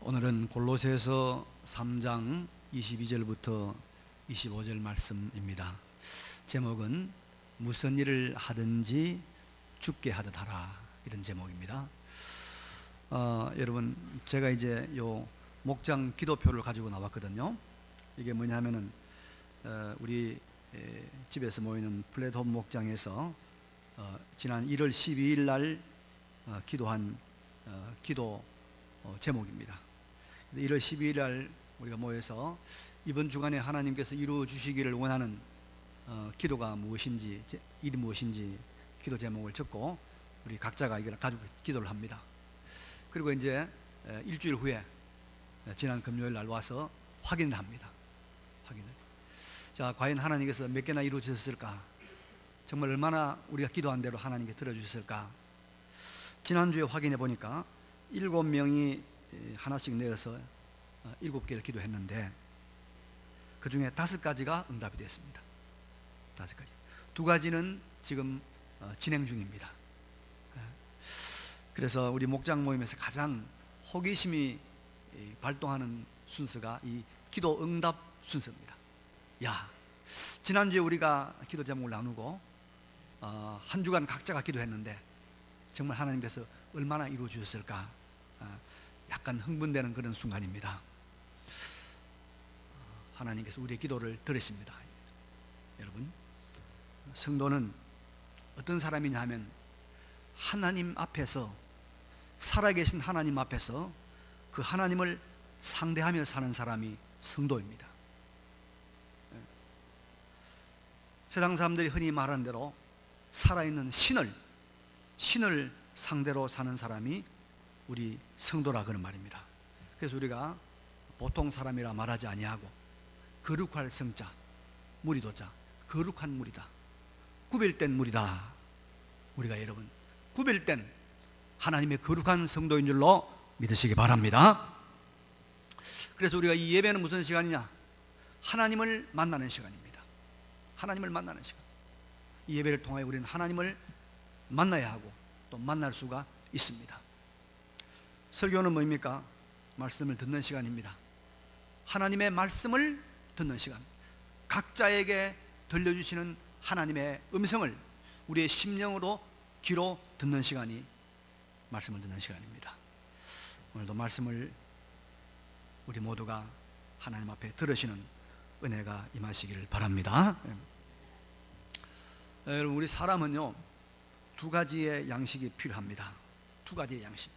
오늘은 골로새서 3장 22절부터 25절 말씀입니다. 제목은 무슨 일을 하든지 죽게 하듯 하라, 이런 제목입니다. 여러분, 제가 이제 요 목장 기도표를 가지고 나왔거든요. 이게 뭐냐면은 우리 집에서 모이는 플랫홈 목장에서 지난 1월 12일 날 기도한 기도 제목입니다. 1월 12일 날 우리가 모여서 이번 주간에 하나님께서 이루어 주시기를 원하는 기도가 무엇인지, 일이 무엇인지 기도 제목을 적고 우리 각자가 이걸 가지고 기도를 합니다. 그리고 이제 일주일 후에 지난 금요일 날 와서 확인을 합니다. 확인을. 자, 과연 하나님께서 몇 개나 이루어 주셨을까? 정말 얼마나 우리가 기도한 대로 하나님께 들어주셨을까? 지난주에 확인해 보니까 7명이 하나씩 내어서 7개를 기도했는데 그 중에 5가지가 응답이 됐습니다. 5가지. 2가지는 지금 진행 중입니다. 그래서 우리 목장 모임에서 가장 호기심이 발동하는 순서가 이 기도 응답 순서입니다. 야, 지난주에 우리가 기도 제목을 나누고 한 주간 각자가 기도했는데 정말 하나님께서 얼마나 이루어 주셨을까? 약간 흥분되는 그런 순간입니다. 하나님께서 우리의 기도를 들으십니다. 여러분, 성도는 어떤 사람이냐 하면 하나님 앞에서, 살아계신 하나님 앞에서 그 하나님을 상대하며 사는 사람이 성도입니다. 세상 사람들이 흔히 말하는 대로 살아있는 신을 상대로 사는 사람이 우리 성도라 그런 말입니다. 그래서 우리가 보통 사람이라 말하지 아니하고 거룩할 성자, 무리도자, 거룩한 무리다, 구별된 무리다. 우리가 여러분 구별된 하나님의 거룩한 성도인 줄로 믿으시기 바랍니다. 그래서 우리가 이 예배는 무슨 시간이냐? 하나님을 만나는 시간입니다. 하나님을 만나는 시간. 이 예배를 통하여 우리는 하나님을 만나야 하고 또 만날 수가 있습니다. 설교는 뭡니까? 말씀을 듣는 시간입니다. 하나님의 말씀을 듣는 시간, 각자에게 들려주시는 하나님의 음성을 우리의 심령으로 귀로 듣는 시간이 말씀을 듣는 시간입니다. 오늘도 말씀을 우리 모두가 하나님 앞에 들으시는 은혜가 임하시기를 바랍니다. 여러분, 우리 사람은요 2가지의 양식이 필요합니다. 2가지의 양식.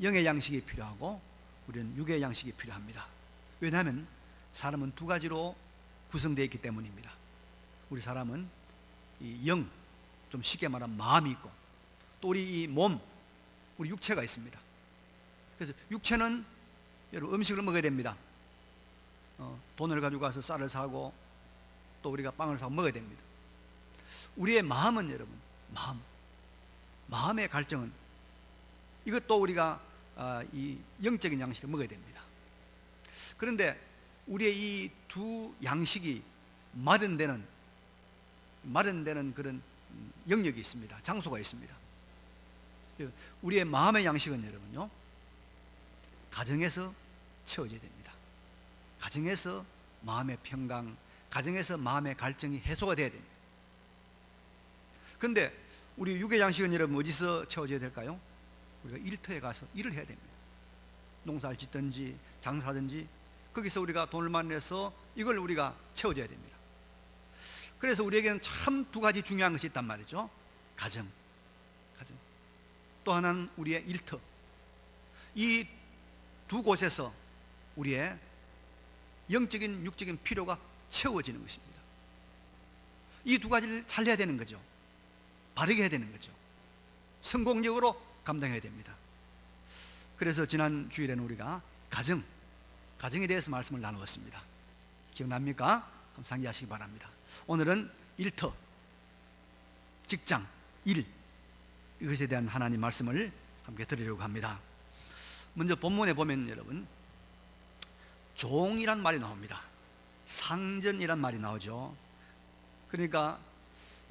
영의 양식이 필요하고 우리는 육의 양식이 필요합니다. 왜냐하면 사람은 2가지로 구성되어 있기 때문입니다. 우리 사람은 이 영, 좀 쉽게 말하면 마음이 있고, 또 우리 이 몸, 우리 육체가 있습니다. 그래서 육체는 여러분 음식을 먹어야 됩니다. 돈을 가지고 가서 쌀을 사고 또 우리가 빵을 사고 먹어야 됩니다. 우리의 마음은 여러분, 마음의 갈증은 이것도 우리가 이 영적인 양식을 먹어야 됩니다. 그런데 우리의 이 2 양식이 마련되는 그런 영역이 있습니다. 장소가 있습니다. 우리의 마음의 양식은 여러분요 가정에서 채워져야 됩니다. 가정에서 마음의 평강, 가정에서 마음의 갈증이 해소가 돼야 됩니다. 그런데 우리 육의 양식은 여러분 어디서 채워져야 될까요? 우리가 일터에 가서 일을 해야 됩니다. 농사를 짓든지 장사하든지 거기서 우리가 돈을 만내서 이걸 우리가 채워줘야 됩니다. 그래서 우리에게는 참 2가지 중요한 것이 있단 말이죠. 가정. 또 하나는 우리의 일터. 이 2 곳에서 우리의 영적인 육적인 필요가 채워지는 것입니다. 이 2가지를 잘 해야 되는 거죠. 바르게 해야 되는 거죠. 성공적으로 감당해야 됩니다. 그래서 지난 주일에는 우리가 가정에 대해서 말씀을 나누었습니다. 기억납니까? 그럼 상기하시기 바랍니다. 오늘은 일터, 직장, 일, 이것에 대한 하나님 말씀을 함께 드리려고 합니다. 먼저 본문에 보면 여러분 종이란 말이 나옵니다. 상전이란 말이 나오죠. 그러니까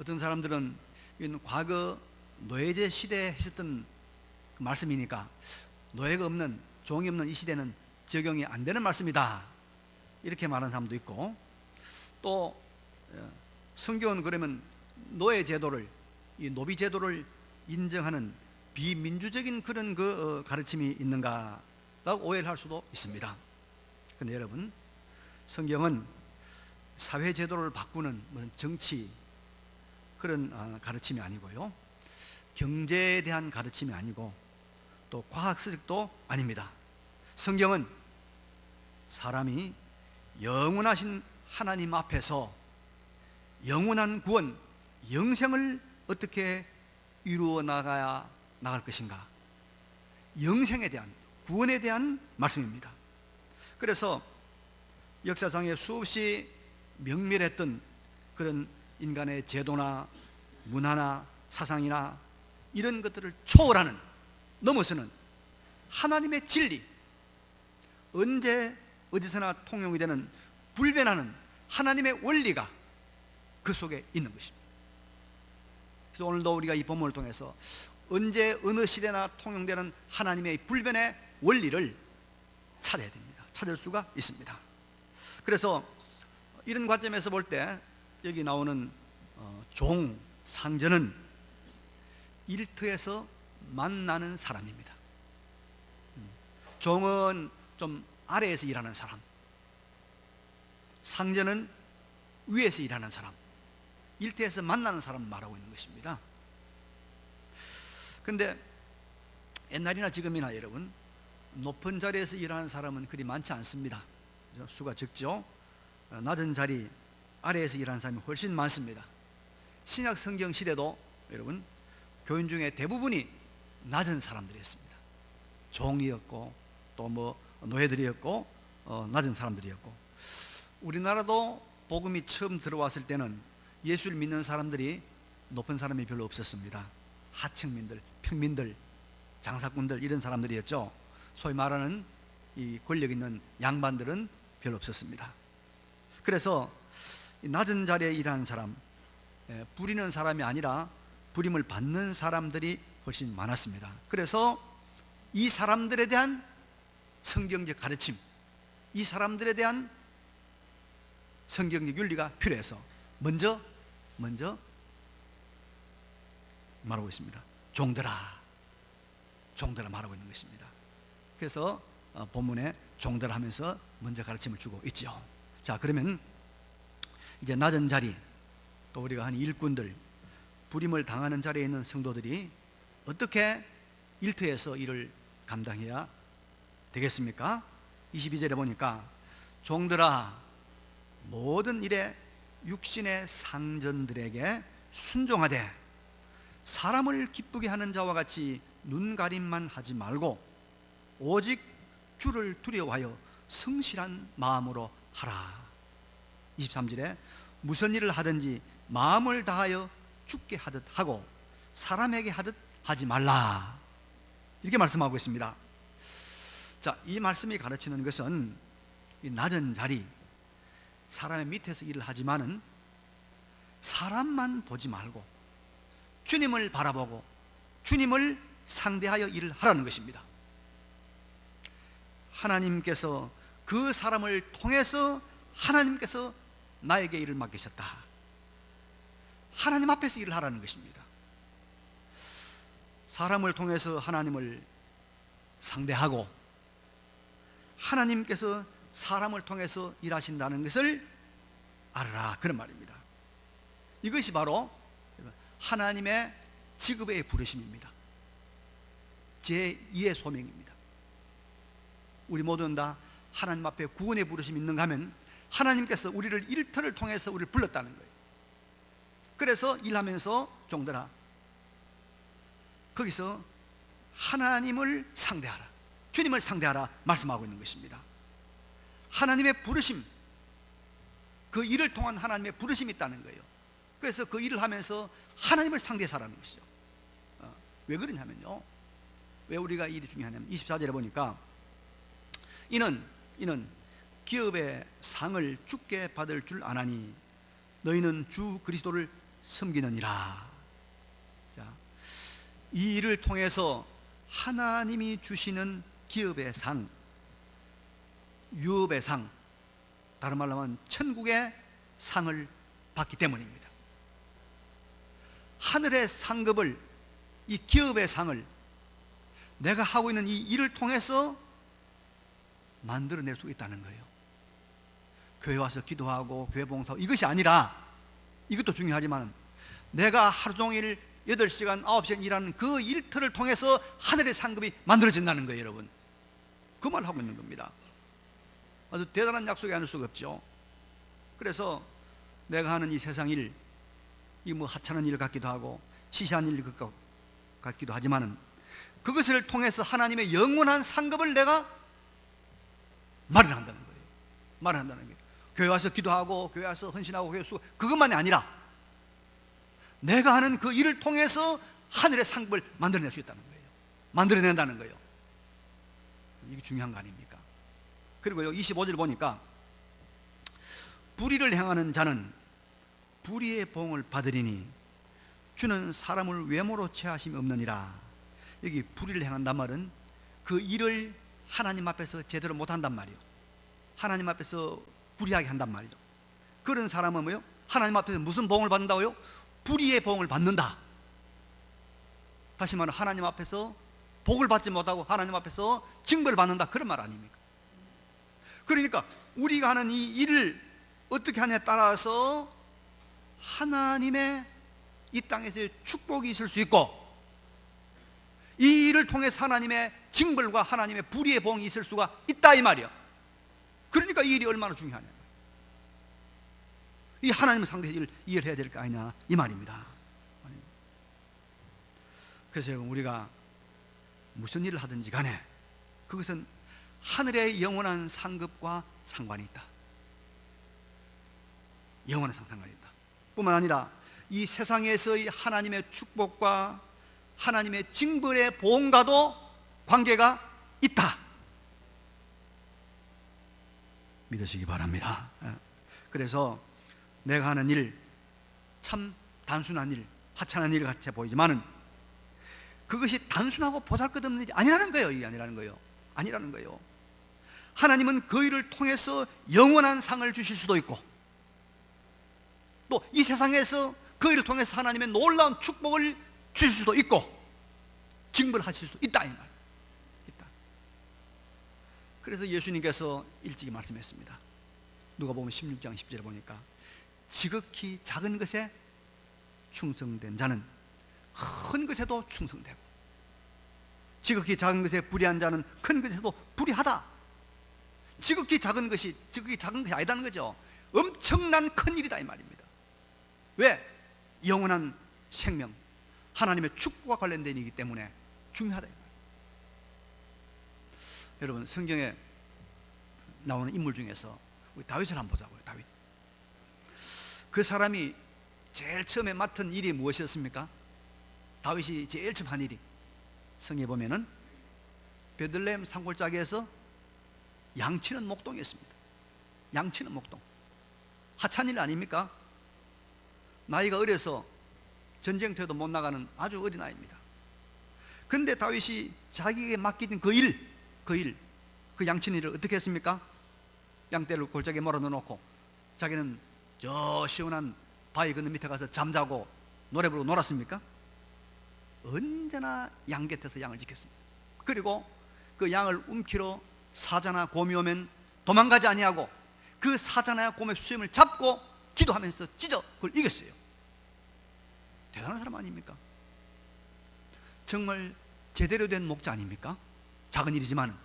어떤 사람들은 이건 과거 노예제 시대에 했었던 그 말씀이니까 노예가 없는 종이 없는 이 시대는 적용이 안 되는 말씀이다, 이렇게 말하는 사람도 있고, 또 성경은 그러면 노예 제도를, 이 노비 제도를 인정하는 비민주적인 그런 가르침이 있는가라고 오해를 할 수도 있습니다. 그런데 여러분, 성경은 사회 제도를 바꾸는 정치 그런 가르침이 아니고요, 경제에 대한 가르침이 아니고, 또 과학서적도 아닙니다. 성경은 사람이 영원하신 하나님 앞에서 영원한 구원, 영생을 어떻게 이루어 나갈 것인가, 영생에 대한, 구원에 대한 말씀입니다. 그래서 역사상에 수없이 명멸했던 그런 인간의 제도나 문화나 사상이나 이런 것들을 초월하는, 넘어서는 하나님의 진리, 언제 어디서나 통용이 되는 불변하는 하나님의 원리가 그 속에 있는 것입니다. 그래서 오늘도 우리가 이 본문을 통해서 언제 어느 시대나 통용되는 하나님의 불변의 원리를 찾아야 됩니다. 찾을 수가 있습니다. 그래서 이런 관점에서 볼 때 여기 나오는 종, 상전은 일터에서 만나는 사람입니다. 종은 좀 아래에서 일하는 사람, 상전은 위에서 일하는 사람, 일터에서 만나는 사람을 말하고 있는 것입니다. 그런데 옛날이나 지금이나 여러분, 높은 자리에서 일하는 사람은 그리 많지 않습니다. 수가 적죠. 낮은 자리, 아래에서 일하는 사람이 훨씬 많습니다. 신약 성경 시대도 여러분, 교인 중에 대부분이 낮은 사람들이었습니다. 종이었고, 또 노예들이었고, 낮은 사람들이었고, 우리나라도 복음이 처음 들어왔을 때는 예수를 믿는 사람들이 높은 사람이 별로 없었습니다. 하층민들, 평민들, 장사꾼들, 이런 사람들이었죠. 소위 말하는 이 권력 있는 양반들은 별로 없었습니다. 그래서 낮은 자리에 일하는 사람, 부리는 사람이 아니라 부림을 받는 사람들이 훨씬 많았습니다. 그래서 이 사람들에 대한 성경적 가르침, 이 사람들에 대한 성경적 윤리가 필요해서 먼저 말하고 있습니다. 종들아 말하고 있는 것입니다. 그래서 본문에 종들아 하면서 먼저 가르침을 주고 있죠. 자, 그러면 이제 낮은 자리, 또 우리가 한 일꾼들, 부림을 당하는 자리에 있는 성도들이 어떻게 일터에서 일을 감당해야 되겠습니까? 22절에 보니까 종들아 모든 일에 육신의 상전들에게 순종하되 사람을 기쁘게 하는 자와 같이 눈가림만 하지 말고 오직 주를 두려워하여 성실한 마음으로 하라. 23절에 무슨 일을 하든지 마음을 다하여 주께 하듯 하고 사람에게 하듯 하지 말라, 이렇게 말씀하고 있습니다. 자, 이 말씀이 가르치는 것은 이 낮은 자리, 사람의 밑에서 일을 하지만은 사람만 보지 말고 주님을 바라보고 주님을 상대하여 일을 하라는 것입니다. 하나님께서 그 사람을 통해서 하나님께서 나에게 일을 맡기셨다. 하나님 앞에서 일을 하라는 것입니다. 사람을 통해서 하나님을 상대하고 하나님께서 사람을 통해서 일하신다는 것을 알아라, 그런 말입니다. 이것이 바로 하나님의 직업의 부르심입니다. 제2의 소명입니다. 우리 모두는 다 하나님 앞에 구원의 부르심이 있는가 하면 하나님께서 우리를 일터를 통해서 우리를 불렀다는 거예요. 그래서 일하면서 종들아, 거기서 하나님을 상대하라, 주님을 상대하라 말씀하고 있는 것입니다. 하나님의 부르심, 그 일을 통한 하나님의 부르심이 있다는 거예요. 그래서 그 일을 하면서 하나님을 상대해서 하라는 것이죠. 왜 그러냐면요, 왜 우리가 이 일이 중요하냐면 24절에 보니까 이는 기업의 상을 주께 받을 줄 아나니 너희는 주 그리스도를 섬기느니라. 자, 이 일을 통해서 하나님이 주시는 기업의 상, 유업의 상, 다른 말로 하면 천국의 상을 받기 때문입니다. 하늘의 상급을, 이 기업의 상을 내가 하고 있는 이 일을 통해서 만들어낼 수 있다는 거예요. 교회 와서 기도하고 교회 봉사하고 이것이 아니라, 이것도 중요하지만 내가 하루 종일 8시간 9시간 일하는 그 일터를 통해서 하늘의 상급이 만들어진다는 거예요. 여러분, 그 말을 하고 있는 겁니다. 아주 대단한 약속이 아닐 수가 없죠. 그래서 내가 하는 이 세상 일, 이 뭐 하찮은 일 같기도 하고 시시한 일 같기도 하지만은 그것을 통해서 하나님의 영원한 상급을 내가 마련한다는 거예요. 마련한다는 거예요. 교회 와서 기도하고 교회 와서 헌신하고 교회 수, 그것만이 아니라 내가 하는 그 일을 통해서 하늘의 상급을 만들어낼 수 있다는 거예요. 만들어낸다는 거예요. 이게 중요한 거 아닙니까? 그리고요, 25절 보니까 불의를 행하는 자는 불의의 보응을 받으리니 주는 사람을 외모로 취하심이 없느니라. 여기 불의를 행한단 말은 그 일을 하나님 앞에서 제대로 못한단 말이에요. 하나님 앞에서 불의하게 한단 말이죠. 그런 사람은 뭐요? 하나님 앞에서 무슨 보응을 받는다고요? 불의의 보응을 받는다. 다시 말하면 하나님 앞에서 복을 받지 못하고 하나님 앞에서 징벌을 받는다, 그런 말 아닙니까? 그러니까 우리가 하는 이 일을 어떻게 하냐에 따라서 하나님의 이 땅에서의 축복이 있을 수 있고, 이 일을 통해서 하나님의 징벌과 하나님의 불의의 보응이 있을 수가 있다, 이 말이야. 그러니까 이 일이 얼마나 중요하냐, 이 하나님의 상대의 일을 이해해야 될 거 아니냐, 이 말입니다. 그래서 우리가 무슨 일을 하든지 간에 그것은 하늘의 영원한 상급과 상관이 있다. 영원한 상관이 있다. 뿐만 아니라 이 세상에서의 하나님의 축복과 하나님의 징벌의 보응과도 관계가 있다. 믿으시기 바랍니다. 그래서 내가 하는 일, 참 단순한 일, 하찮은 일 같이 보이지만은 그것이 단순하고 보잘것없는 일이 아니라는 거예요. 이게 아니라는 거예요. 아니라는 거예요. 하나님은 그 일을 통해서 영원한 상을 주실 수도 있고, 또 이 세상에서 그 일을 통해서 하나님의 놀라운 축복을 주실 수도 있고, 징벌하실 수도 있다, 이 말. 있다. 그래서 예수님께서 일찍이 말씀했습니다. 누가복음 16장 10절에 보니까 지극히 작은 것에 충성된 자는 큰 것에도 충성되고, 지극히 작은 것에 불의한 자는 큰 것에도 불의하다. 지극히 작은 것이 아니다는 거죠. 엄청난 큰 일이다, 이 말입니다. 왜? 영원한 생명, 하나님의 축복과 관련된 일이기 때문에 중요하다, 이 말입니다. 여러분, 성경에 나오는 인물 중에서 우리 다윗을 한번 보자고요. 다윗. 그 사람이 제일 처음에 맡은 일이 무엇이었습니까? 다윗이 제일 처음 한 일이, 성에 보면은 베들레헴 산골짜기에서 양치는 목동이었습니다. 양치는 목동. 하찮은 일 아닙니까? 나이가 어려서 전쟁터에도 못 나가는 아주 어린 아이입니다. 근데 다윗이 자기에게 맡긴 그 양치는 일을 어떻게 했습니까? 양떼를 골짜기에 몰아넣어놓고 자기는 저 시원한 바위 건너 밑에 가서 잠자고 노래 부르고 놀았습니까? 언제나 양 곁에서 양을 지켰습니다. 그리고 그 양을 움키러 사자나 곰이 오면 도망가지 아니하고 그 사자나 곰의 수염을 잡고 기도하면서 찢어 그걸 이겼어요. 대단한 사람 아닙니까? 정말 제대로 된 목자 아닙니까? 작은 일이지만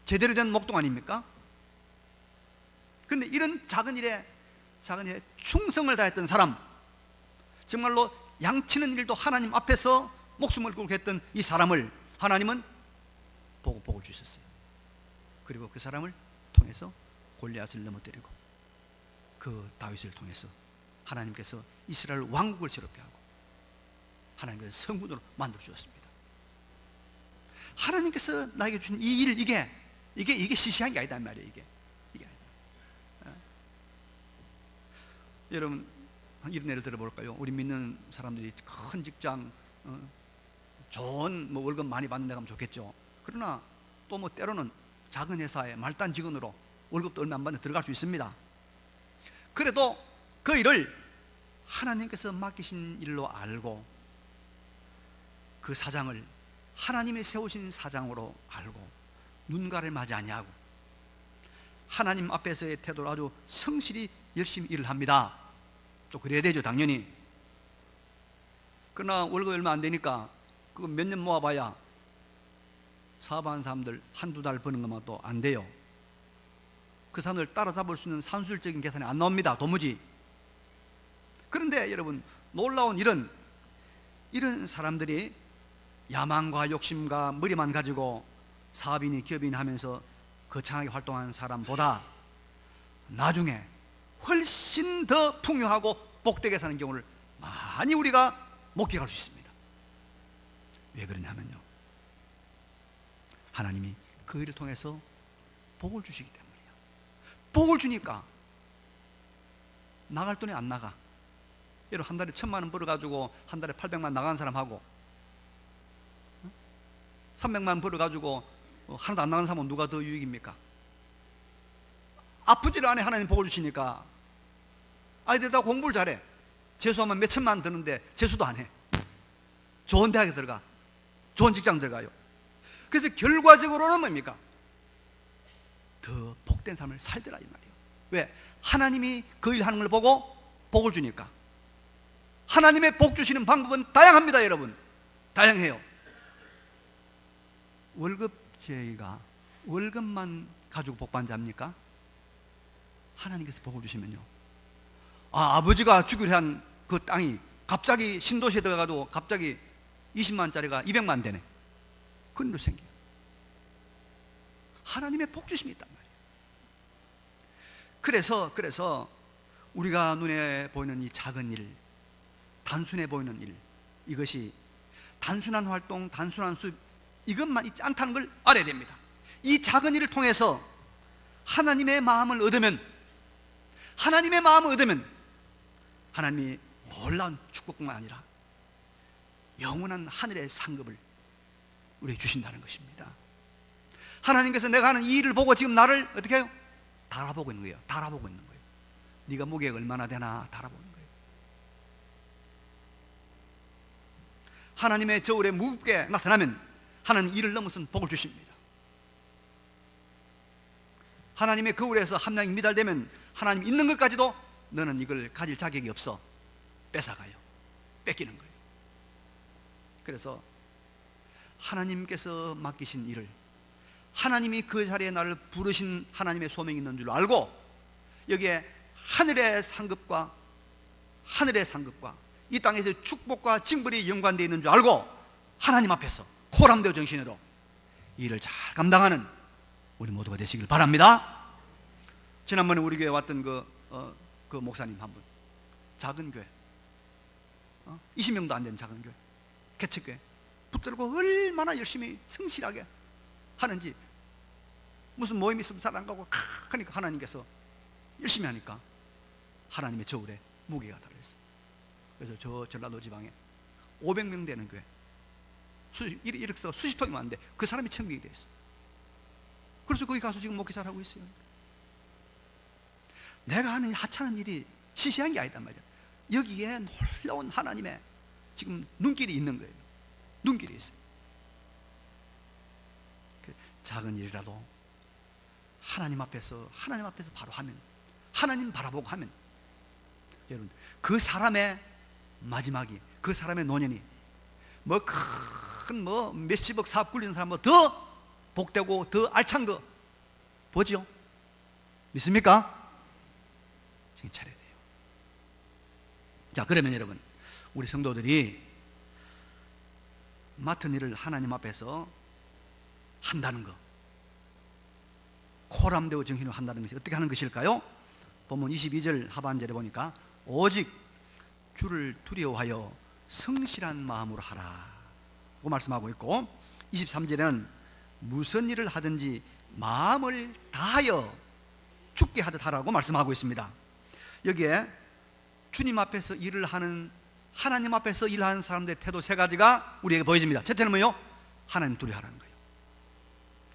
제대로 된 목동 아닙니까? 근데 이런 작은 일에 충성을 다했던 사람, 정말로 양치는 일도 하나님 앞에서 목숨을 걸고 했던 이 사람을 하나님은 복을 주셨어요. 그리고 그 사람을 통해서 골리앗을 넘어뜨리고 그 다윗을 통해서 하나님께서 이스라엘 왕국을 새롭게 하고 하나님께서 성군으로 만들어 주셨습니다. 하나님께서 나에게 주신 이 일, 이게 시시한 게 아니다 말이에요. 이게 아니다. 여러분, 이런 예를 들어볼까요? 우리 믿는 사람들이 큰 직장, 좋은 월급 많이 받는 데 가면 좋겠죠. 그러나 또 뭐 때로는 작은 회사에 말단 직원으로 월급도 얼마 안 받는 들어갈 수 있습니다. 그래도 그 일을 하나님께서 맡기신 일로 알고 그 사장을 하나님이 세우신 사장으로 알고 눈가림하지 아니하고 하나님 앞에서의 태도로 아주 성실히 열심히 일을 합니다. 또 그래야 되죠, 당연히. 그러나 월급이 얼마 안 되니까 그거 몇 년 모아봐야 사업하는 사람들 한두 달 버는 것만 또 안 돼요. 그 사람들 따라잡을 수 있는 산술적인 계산이 안 나옵니다, 도무지. 그런데 여러분, 놀라운 일은 이런 사람들이 야망과 욕심과 머리만 가지고 사업인이 기업인이 하면서 거창하게 활동하는 사람보다 나중에 훨씬 더 풍요하고 복되게 사는 경우를 많이 우리가 목격할 수 있습니다. 왜 그러냐면요, 하나님이 그 일을 통해서 복을 주시기 때문이에요. 복을 주니까 나갈 돈이 안 나가. 여러분, 한 달에 1,000만 원 벌어가지고 한 달에 800만 나가는 사람하고 300만 원 벌어가지고 하나도 안 나가는 사람은 누가 더 유익입니까? 아프지를 않아. 하나님 복을 주시니까. 아이들 다 공부를 잘해. 재수하면 몇 천만 원 드는데 재수도 안 해. 좋은 대학에 들어가, 좋은 직장 들어가요. 그래서 결과적으로는 뭡니까? 더 복된 삶을 살더라 이 말이에요. 왜? 하나님이 그 일 하는 걸 보고 복을 주니까. 하나님의 복 주시는 방법은 다양합니다, 여러분. 다양해요. 월급제가 월급만 가지고 복받는 자입니까? 하나님께서 복을 주시면요, 아버지가 주기로 한 그 땅이 갑자기 신도시에 들어가도 갑자기 20만 원짜리가 200만 원 되네. 그런 일도 생겨요. 하나님의 복 주심이 있단 말이에요. 그래서 우리가 눈에 보이는 이 작은 일, 단순해 보이는 일, 이것이 단순한 활동, 단순한 수입, 이것만 있지 않다는 걸 알아야 됩니다. 이 작은 일을 통해서 하나님의 마음을 얻으면, 하나님이 놀라운 축복뿐만 아니라 영원한 하늘의 상급을 우리에게 주신다는 것입니다. 하나님께서 내가 하는 이 일을 보고 지금 나를 어떻게 해요? 달아보고 있는 거예요. 달아보고 있는 거예요. 네가 무게가 얼마나 되나 달아보는 거예요. 하나님의 저울에 무겁게 나타나면 하나님 이를 넘어선 복을 주십니다. 하나님의 거울에서 함량이 미달되면 하나님 있는 것까지도 너는 이걸 가질 자격이 없어 뺏어가요. 뺏기는 거예요. 그래서 하나님께서 맡기신 일을, 하나님이 그 자리에 나를 부르신 하나님의 소명이 있는 줄 알고 여기에 하늘의 상급과 이 땅에서 축복과 징벌이 연관되어 있는 줄 알고 하나님 앞에서 코람되어 정신으로 이 일을 잘 감당하는 우리 모두가 되시길 바랍니다. 지난번에 우리 교회에 왔던 그 목사님 한 분, 작은 교회, 20명도 안 되는 작은 교회, 개척교회 붙들고 얼마나 열심히 성실하게 하는지, 무슨 모임 있으면 잘 안 가고 하니까 하나님께서 열심히 하니까 하나님의 저울에 무게가 달려있어요. 그래서 저 전라도 지방에 500명 되는 교회, 이렇게 해서 수십 통이 많은데 그 사람이 천명이 돼 있어요. 그래서 거기 가서 지금 목회 잘하고 있어요. 내가 하는 하찮은 일이 시시한 게 아니단 말이야. 여기에 놀라운 하나님의 지금 눈길이 있는 거예요. 눈길이 있어요. 작은 일이라도 하나님 앞에서 바로 하면, 하나님 바라보고 하면, 여러분, 그 사람의 마지막이, 그 사람의 노년이 큰 몇십억 사업 굴리는 사람보다 더 복되고 더 알찬 거 보죠? 믿습니까? 정신 차려야 돼요. 자, 그러면 여러분, 우리 성도들이 맡은 일을 하나님 앞에서 한다는 거, 코람되어 정신으로 한다는 것이 어떻게 하는 것일까요? 본문 22절 하반절에 보니까 오직 주를 두려워하여 성실한 마음으로 하라고 말씀하고 있고, 23절에는 무슨 일을 하든지 마음을 다하여 죽게 하듯 하라고 말씀하고 있습니다. 여기에 주님 앞에서 일을 하는, 하나님 앞에서 일하는 사람들의 태도 세 가지가 우리에게 보여집니다. 첫째는 뭐요? 하나님 두려워하라는 거예요.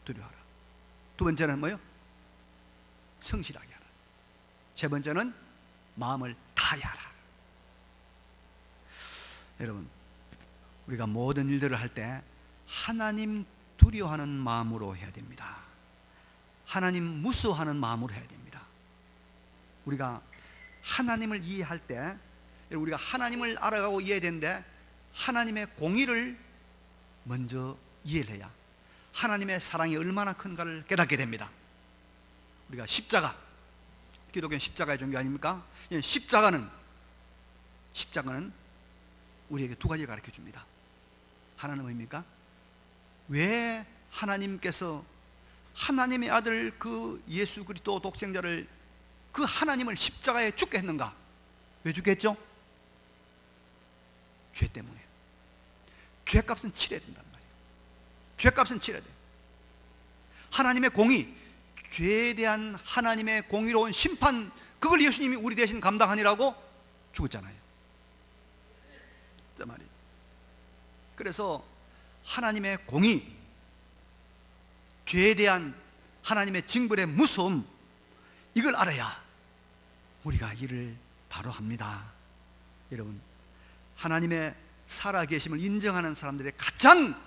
두려워하라. 두 번째는 뭐요? 성실하게 하라. 세 번째는 마음을 다하라. 여러분, 우리가 모든 일들을 할 때 하나님 두려워하는 마음으로 해야 됩니다. 하나님 무서워하는 마음으로 해야 됩니다. 우리가 하나님을 이해할 때 우리가 하나님을 알아가고 이해되는데 하나님의 공의를 먼저 이해를 해야 하나님의 사랑이 얼마나 큰가를 깨닫게 됩니다. 우리가 십자가, 기독교는 십자가의 종교 아닙니까? 십자가는 우리에게 두 가지를 가르쳐 줍니다. 하나는 뭡니까? 왜 하나님께서 하나님의 아들 그 예수 그리스도 독생자를, 그 하나님을 십자가에 죽게 했는가? 왜 죽게 했죠? 죄 때문에. 죄값은 치러야 된단 말이에요. 죄값은 치러야 돼요. 하나님의 공의, 죄에 대한 하나님의 공의로운 심판, 그걸 예수님이 우리 대신 감당하니라고 죽었잖아요. 그 말이에요. 그래서 하나님의 공의, 죄에 대한 하나님의 징벌의 무서움, 이걸 알아야 우리가 일을 바로 합니다. 여러분, 하나님의 살아계심을 인정하는 사람들의 가장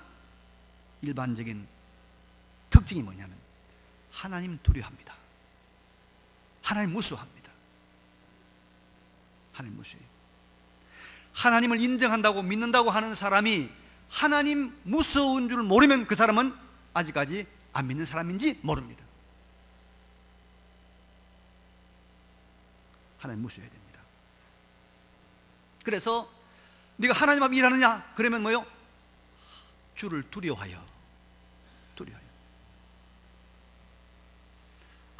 일반적인 특징이 뭐냐면 하나님 두려워합니다. 하나님 무서워합니다. 하나님 무서워해요. 하나님을 인정한다고 믿는다고 하는 사람이 하나님 무서운 줄 모르면 그 사람은 아직까지 안 믿는 사람인지 모릅니다. 하나님 무서워해야 됩니다. 그래서 네가 하나님 앞에 일하느냐? 그러면 뭐요? 주를 두려워하여.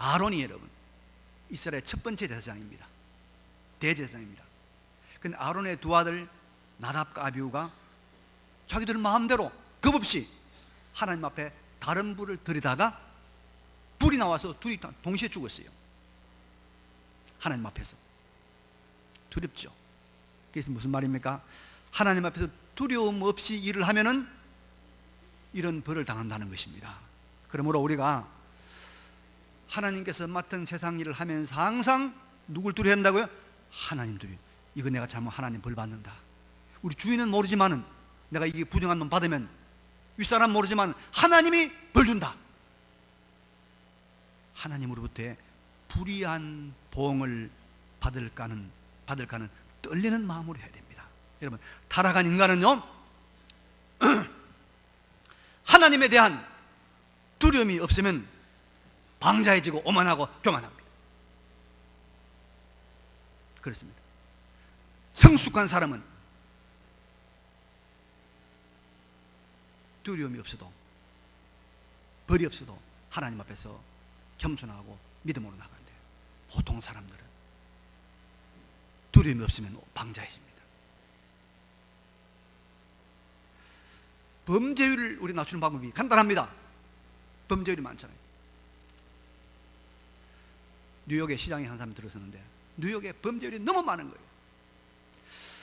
아론이 여러분 이스라엘의 첫 번째 제사장입니다. 대제사장입니다. 근데 아론의 두 아들 나답과 아비후가 자기들 마음대로 겁 없이 하나님 앞에 다른 불을 들이다가 불이 나와서 둘이 동시에 죽었어요. 하나님 앞에서. 두렵죠. 그래서 무슨 말입니까? 하나님 앞에서 두려움 없이 일을 하면은 이런 벌을 당한다는 것입니다. 그러므로 우리가 하나님께서 맡은 세상 일을 하면서 항상 누굴 두려워야 한다고요? 하나님 두려워. 이거 내가 잘못 하나님 벌 받는다. 우리 주인은 모르지만은 내가 이게 부정한 놈 받으면 윗사람 모르지만 하나님이 벌 준다. 하나님으로부터의 불의한 보응을 받을까는 떨리는 마음으로 해야 됩니다. 여러분, 타락한 인간은요 하나님에 대한 두려움이 없으면 방자해지고 오만하고 교만합니다. 그렇습니다. 성숙한 사람은 두려움이 없어도, 벌이 없어도 하나님 앞에서 겸손하고 믿음으로 나간대요. 보통 사람들은 두려움이 없으면 방자해집니다. 범죄율을 우리 낮추는 방법이 간단합니다. 범죄율이 많잖아요. 뉴욕의 시장에 한 사람이 들어섰는데 뉴욕에 범죄율이 너무 많은 거예요.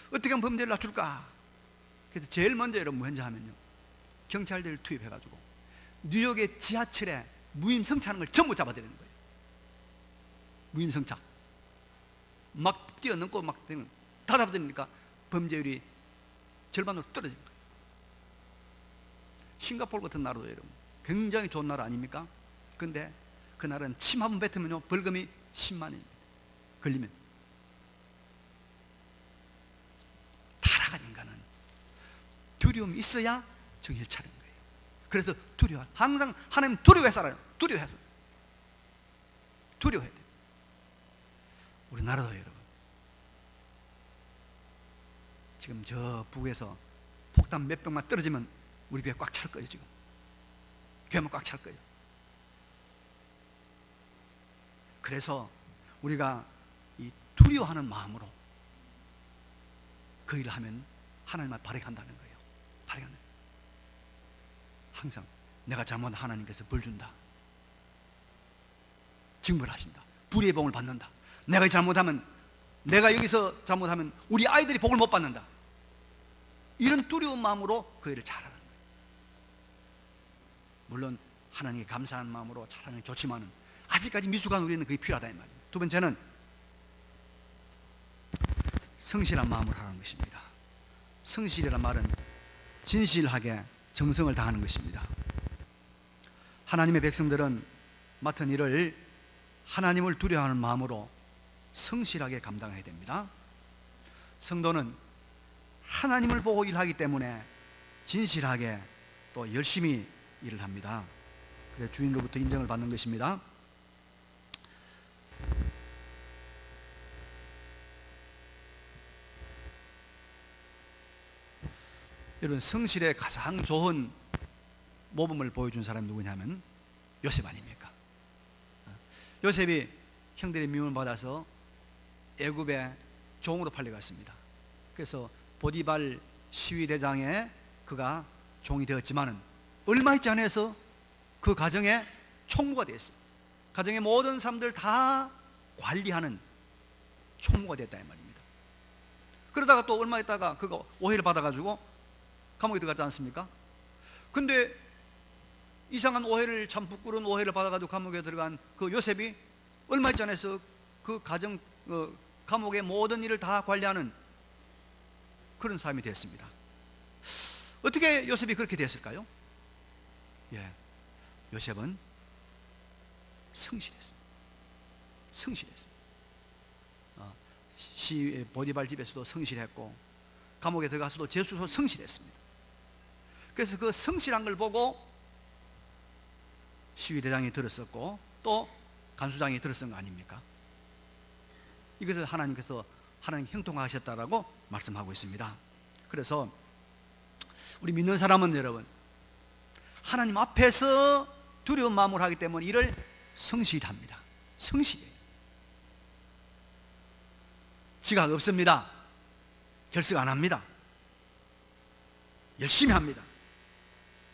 어떻게 하면 범죄를 낮출까? 그래서 제일 먼저 여러분 뭐 하면요, 경찰들을 투입해가지고 뉴욕의 지하철에 무임승차하는 걸 전부 잡아들이는 거예요. 무임승차 막 뛰어넘고 막 다 잡아들이니까 범죄율이 절반으로 떨어진 거예요. 싱가포르 같은 나라도 여러분 굉장히 좋은 나라 아닙니까? 근데 그 나라는 침 한 번 뱉으면요 벌금이 10만 원입니다. 걸리면. 타락한 인간은 두려움이 있어야 정신을 차리는 거예요. 그래서 항상 하나님 두려워해 살아요. 두려워해야 돼요. 우리나라도 여러분 지금 저 북에서 폭탄 몇 병만 떨어지면 우리 교회 꽉 찰 거예요. 지금 교회만 꽉 찰 거예요. 그래서 우리가 이 두려워하는 마음으로 그 일을 하면 하나님을 발휘한다는 거예요. 발휘하는. 항상 내가 잘못하면 하나님께서 벌 준다. 징벌하신다. 불의의 복을 받는다. 내가 여기서 잘못하면 우리 아이들이 복을 못 받는다. 이런 두려운 마음으로 그 일을 잘하는 거예요. 물론 하나님께 감사하는 마음으로 잘하는 게 좋지만은 아직까지 미숙한 우리는 그게 필요하다 이 말입니다. 두 번째는 성실한 마음으로 하는 것입니다. 성실이란 말은 진실하게 정성을 다하는 것입니다. 하나님의 백성들은 맡은 일을 하나님을 두려워하는 마음으로 성실하게 감당해야 됩니다. 성도는 하나님을 보고 일하기 때문에 진실하게 또 열심히 일을 합니다. 그래서 주인으로부터 인정을 받는 것입니다. 여러분, 성실의 가장 좋은 모범을 보여준 사람이 누구냐면 요셉 아닙니까? 요셉이 형들의 미움을 받아서 애굽의 종으로 팔려갔습니다. 그래서 보디발 시위대장에 그가 종이 되었지만은 얼마 있지 않아서 그 가정의 총무가 되었어요. 가정의 모든 사람들 다 관리하는 총무가 됐다 이 말입니다. 그러다가 또 얼마 있다가 그가 오해를 받아가지고 감옥에 들어갔지 않습니까? 근데 이상한 오해를, 참 부끄러운 오해를 받아가지고 감옥에 들어간 그 요셉이 얼마 있지 않아서 그 가정, 감옥의 모든 일을 다 관리하는 그런 사람이 됐습니다. 어떻게 요셉이 그렇게 됐을까요? 요셉은 성실했습니다. 성실했습니다. 보디발 집에서도 성실했고 감옥에 들어가서도 제수도 성실했습니다. 그래서 그 성실한 걸 보고 시위대장이 들었었고 또 간수장이 들었던 거 아닙니까? 이것을 하나님께서 하나님 형통하셨다라고 말씀하고 있습니다. 그래서 우리 믿는 사람은 여러분 하나님 앞에서 두려운 마음으로 하기 때문에 이를 성실합니다. 성실해요. 지각 없습니다. 결석 안 합니다. 열심히 합니다.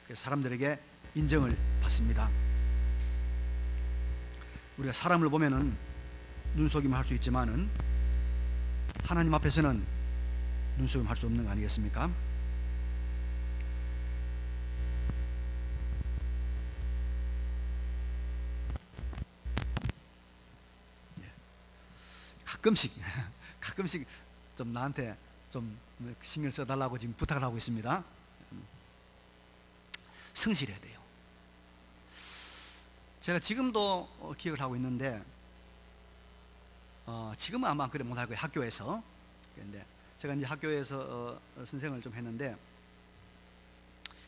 그래서 사람들에게 인정을 받습니다. 우리가 사람을 보면은 눈속임 할 수 있지만은 하나님 앞에서는 눈속임 할 수 없는 거 아니겠습니까? 가끔씩 좀 나한테 좀 신경 써달라고 지금 부탁을 하고 있습니다. 성실해야 돼요. 제가 지금도 기억을 하고 있는데 지금은 아마 그래 못할 거예요. 학교에서. 그런데 제가 이제 학교에서 선생을 좀 했는데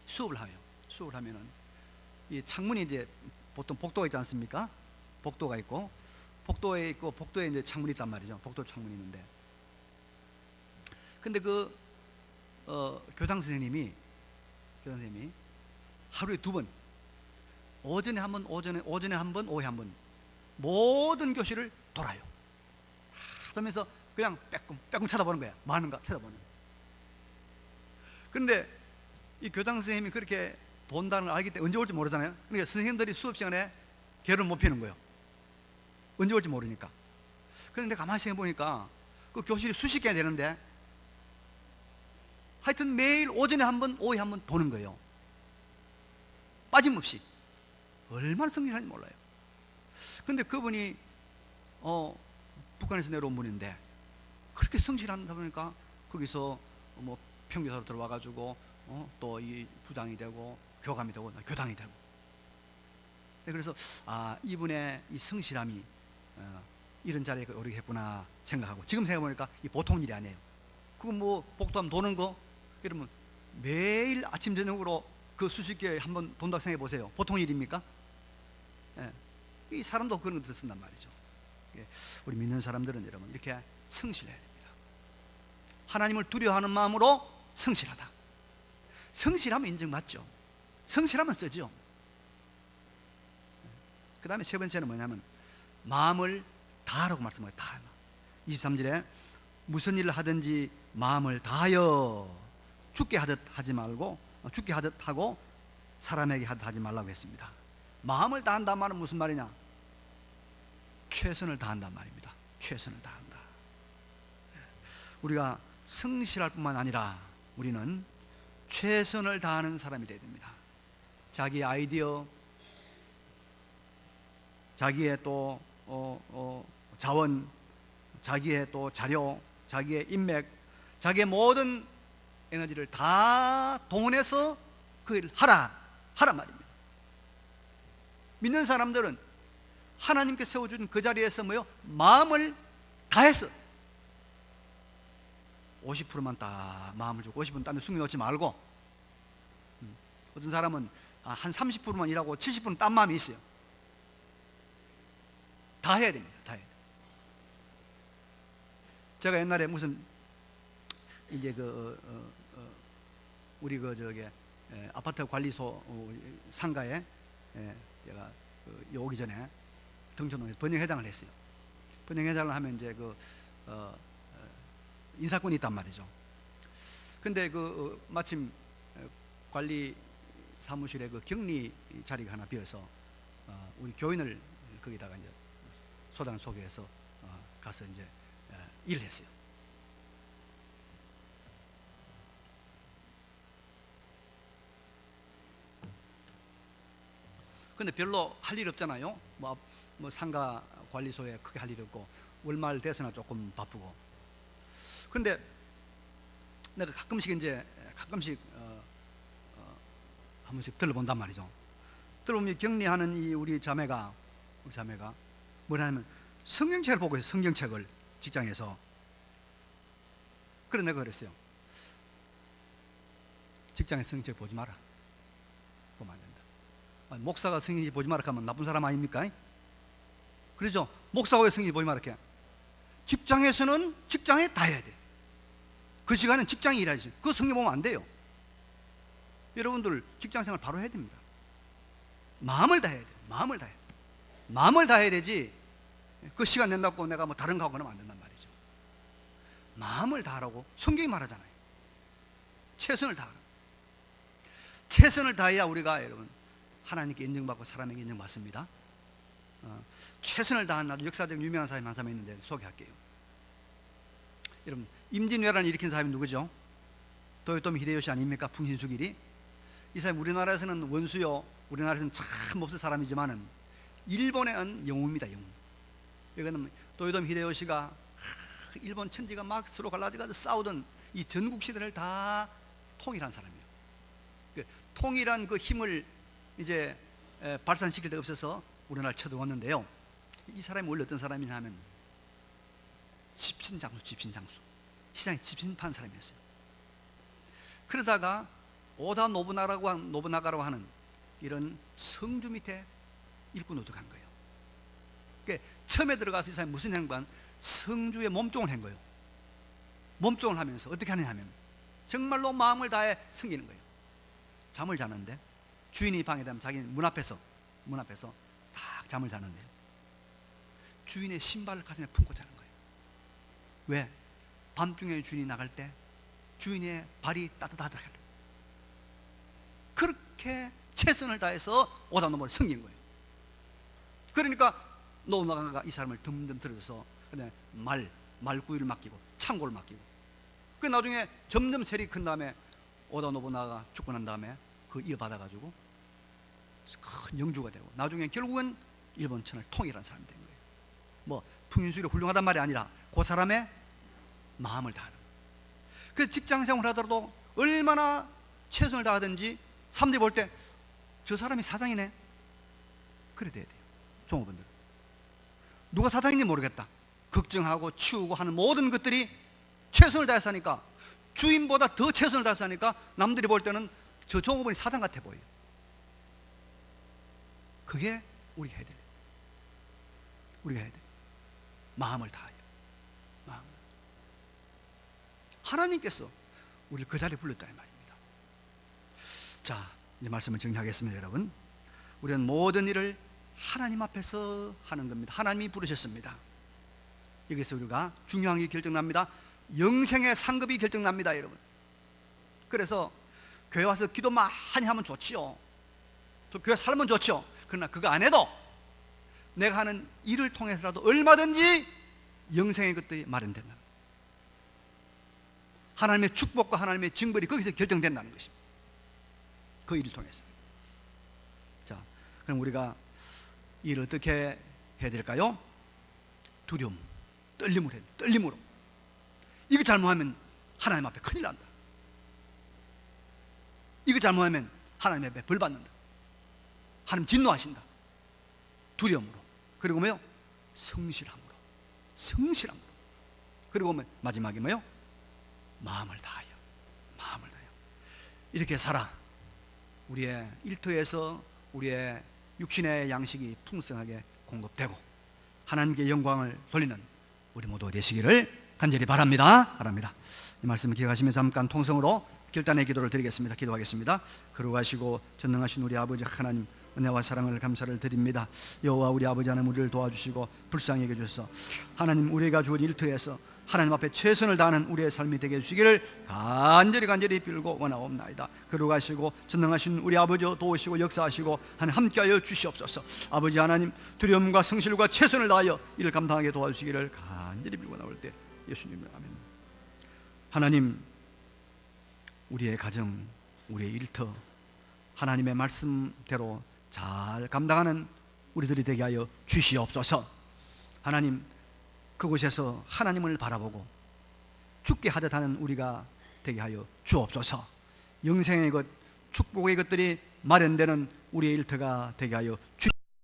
수업을 해요. 수업을 하면은 이 창문이 이제 보통 복도가 있지 않습니까? 복도가 있고 복도에 있고 복도에 이제 창문이 있단 말이죠. 복도 창문이 있는데 근데 그 교장 선생님이 하루에 2번 오전에 한 번, 오전에 한 번, 오후에 한 번 모든 교실을 돌아요. 그러면서 그냥 빼꼼 쳐다보는 거야. 뭐 하는가 쳐다보는 거야. 그런데 이 교장 선생님이 그렇게 본다는 걸 알기 때문에 언제 올지 모르잖아요. 그러니까 선생님들이 수업 시간에 개를 못 피는 거예요. 언제 올지 모르니까. 그런데 가만히 생각해 보니까 그 교실이 수십 개나 되는데 하여튼 매일 오전에 한 번, 오후에 한 번 도는 거예요. 빠짐없이. 얼마나 성실한지 몰라요. 근데 그분이 북한에서 내려온 분인데 그렇게 성실하다 보니까 거기서 뭐 평교사로 들어와 가지고 또 이 부장이 되고 교감이 되고 교당이 되고. 그래서 이분의 이 성실함이 이런 자리에 오르게 했구나 생각하고 지금 생각해 보니까 이 보통 일이 아니에요. 그거 뭐 복도하면 도는 거 그러면 매일 아침 저녁으로 그 수십 개에 한 번 돈다고 생각해 보세요. 보통 일입니까? 이 사람도 그런 거 들었단 말이죠. 우리 믿는 사람들은 여러분 이렇게 성실해야 됩니다. 하나님을 두려워하는 마음으로 성실하다. 성실하면 인정받죠. 성실하면 쓰죠. 그 다음에 세 번째는 뭐냐면 마음을 다하라고 말씀해요. 다. 23절에 무슨 일을 하든지 마음을 다하여 죽게 하듯 하지 말고 죽게 하듯 하고 사람에게 하듯 하지 말라고 했습니다. 마음을 다한다는 말은 무슨 말이냐? 최선을 다한단 말입니다. 최선을 다한다. 우리가 성실할 뿐만 아니라 우리는 최선을 다하는 사람이 되어야 됩니다. 자기 아이디어, 자기의 또 자원, 자기의 또 자료, 자기의 인맥, 자기의 모든 에너지를 다 동원해서 그 일을 하란 말입니다. 믿는 사람들은 하나님께 세워준 그 자리에서 뭐요? 마음을 다해서 50%만 딱 마음을 주고 50%는 딴 데 숨겨놓지 말고, 어떤 사람은 한 30%만 일하고 70%는 딴 마음이 있어요. 다 해야 됩니다. 다 해야 돼요. 제가 옛날에 무슨 이제 우리 아파트 관리소 상가에 제가 오기 전에 등촌동에서 번영회장을 했어요. 번영회장을 하면 이제 인사권이 있단 말이죠. 근데 마침 관리 사무실에 격리 자리가 하나 비어서 우리 교인을 거기다가 이제 소장 소개해서 가서 이제 일을 했어요. 근데 별로 할 일 없잖아요. 뭐 상가 관리소에 크게 할 일 없고 월말 돼서나 조금 바쁘고. 근데 내가 가끔씩 한 번씩 들러본단 말이죠. 들어보면 격리하는 우리 자매가 뭐냐면 성경책을 보고 있어요. 성경책을 직장에서. 그래 내가 그랬어요. 직장에 성경책 보지 마라. 보면 안 된다. 목사가 성경책 보지 마라 하면 나쁜 사람 아닙니까? 그렇죠? 목사가 왜 성경책 보지 마라 해? 직장에서는 직장에 다 해야 돼. 그 시간은 직장에 일하지. 그 성경 보면 안 돼요. 여러분들 직장생활 바로 해야 됩니다. 마음을 다해야 돼요. 마음을 다해야 되지. 그 시간 낸다고 내가 뭐 다른 거 하고 그러면 안 된단 말이죠. 마음을 다하라고 성경이 말하잖아요. 최선을 다하라. 최선을 다해야 우리가 여러분 하나님께 인정받고 사람에게 인정받습니다. 최선을 다한 아주 역사적 유명한 사람이 한 사람이 있는데 소개할게요. 여러분 임진왜란을 일으킨 사람이 누구죠? 도요토미 히데요시 아닙니까? 풍신수길이. 이 사람이 우리나라에서는 원수요, 우리나라에서는 참 없을 사람이지만은 일본에는 영웅입니다. 영웅. 이거는 도요토미 히데요시가 일본 천지가 막 서로 갈라져가지고 싸우던 이 전국 시대를 다 통일한 사람이에요. 통일한 그 힘을 이제 발산시킬 데가 없어서 우리나라를 쳐들어왔는데요. 이 사람이 원래 어떤 사람이냐 하면 집신장수. 시장에 집신 파는 사람이었어요. 그러다가 오다 노부나가라고 하는 이런 성주 밑에 일꾼 노득한 거예요. 그러니까 처음에 들어가서 이 사람이 무슨 행관? 성주에 몸종을 한 거예요. 몸종을 하면서 어떻게 하느냐 하면 정말로 마음을 다해 섬기는 거예요. 잠을 자는데 주인이 방에 되면 자기는 문 앞에서 딱 잠을 자는데요. 주인의 신발을 가슴에 품고 자는 거예요. 왜? 밤중에 주인이 나갈 때 주인의 발이 따뜻하더라고요. 그렇게 최선을 다해서 오다노부를 섬긴 거예요. 그러니까 노부나가가 이 사람을 덤덤 들어서 그냥 말구이를 맡기고 창고를 맡기고, 그 나중에 점점 세력이 큰 다음에 오다노부나가가 죽고 난 다음에 그 이어받아 가지고 큰 영주가 되고 나중에 결국은 일본천을 통일한 사람이 된 거예요. 뭐 풍인수일이 훌륭하단 말이 아니라 그 사람의 마음을 다하는 거예요. 그 직장생활을 하더라도 얼마나 최선을 다하든지 사람들이 볼 때 저 사람이 사장이네, 그래 돼야 돼요. 종업원들 누가 사장인지 모르겠다 걱정하고 치우고 하는 모든 것들이 최선을 다해서 하니까, 주인보다 더 최선을 다해서 하니까 남들이 볼 때는 저 종업원이 사장 같아 보여요. 그게 우리가 해야 돼요. 우리가 해야 돼요. 마음을 다해요. 하나님께서 우리를 그 자리에 불렀다 이 말입니다. 자, 이제 말씀을 정리하겠습니다. 여러분, 우리는 모든 일을 하나님 앞에서 하는 겁니다. 하나님이 부르셨습니다. 여기서 우리가 중요한 게 결정납니다. 영생의 상급이 결정납니다. 여러분, 그래서 교회 와서 기도 많이 하면 좋지요. 또 교회 살면 좋죠. 그러나 그거 안 해도 내가 하는 일을 통해서라도 얼마든지 영생의 것들이 마련된다. 하나님의 축복과 하나님의 징벌이 거기서 결정된다는 것입니다. 그 일을 통해서. 자, 그럼 우리가 일을 어떻게 해야 될까요? 두려움, 떨림으로 해야 돼. 떨림으로. 이거 잘못하면 하나님 앞에 큰일 난다. 이거 잘못하면 하나님 앞에 벌 받는다. 하나님 진노하신다. 두려움으로. 그리고 뭐요? 성실함으로. 성실함으로. 그리고 뭐 마지막에 뭐요? 마음을 다하여. 마음을 다하여. 이렇게 살아. 우리의 일터에서 우리의 육신의 양식이 풍성하게 공급되고 하나님께 영광을 돌리는 우리 모두 되시기를 간절히 바랍니다. 이 말씀을 기억하시며 잠깐 통성으로 결단의 기도를 드리겠습니다. 기도하겠습니다. 거룩하시고 전능하신 우리 아버지 하나님, 은혜와 사랑을 감사를 드립니다. 여호와 우리 아버지 하나님, 우리를 도와주시고 불쌍히 여겨주셔서 하나님 우리가 주어진 일터에서 하나님 앞에 최선을 다하는 우리의 삶이 되게 해주시기를 간절히 빌고 원하옵나이다. 거룩하시고 전능하신 우리 아버지 도우시고 역사하시고 하나님 함께하여 주시옵소서. 아버지 하나님, 두려움과 성실과 최선을 다하여 이를 감당하게 도와주시기를 간절히 빌고 나올 때 예수님을 아멘. 하나님, 우리의 가정, 우리의 일터 하나님의 말씀대로 잘 감당하는 우리들이 되게 하여 주시옵소서. 하나님, 그곳에서 하나님을 바라보고 죽게 하듯 하는 우리가 되게 하여 주옵소서. 영생의 것, 축복의 것들이 마련되는 우리의 일터가 되게 하여 주옵소서.